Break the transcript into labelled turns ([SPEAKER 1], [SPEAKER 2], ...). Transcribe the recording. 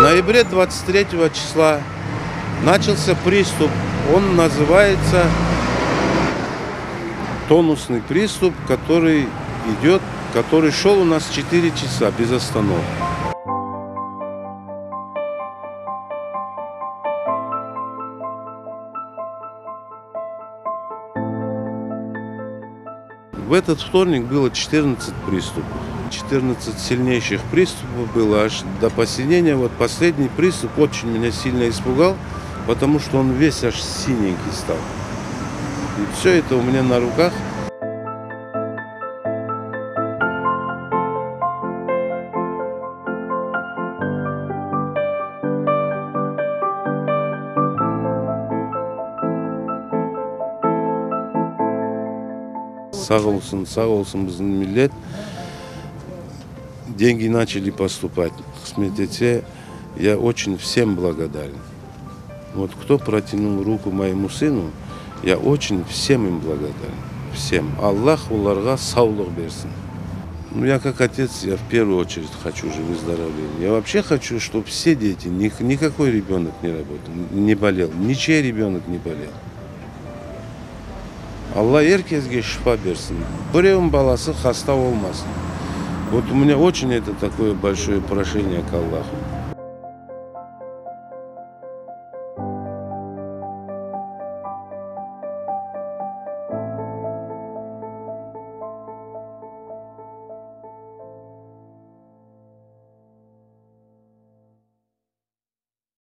[SPEAKER 1] ноябре 23 числа начался приступ. Он называется тонусный приступ, который шел у нас 4 часа без остановки. В этот вторник было 14 приступов. 14 сильнейших приступов было аж до посинения. Вот последний приступ очень меня сильно испугал, потому что он весь аж синенький стал. И все это у меня на руках. Сау olsun bizim millet. Деньги начали поступать. Я очень всем благодарен. Вот кто протянул руку моему сыну, я очень всем им благодарен. Всем. Аллах уларга саулук берсин. Я как отец, я в первую очередь хочу же выздоровления. Я вообще хочу, чтобы все дети, никакой ребенок не работал, не болел, ничей ребенок не болел. Алла herkesге шифа берсин. Біреудің баласы хаста olmasın. Вот у меня очень это такое большое прошение к Аллаху.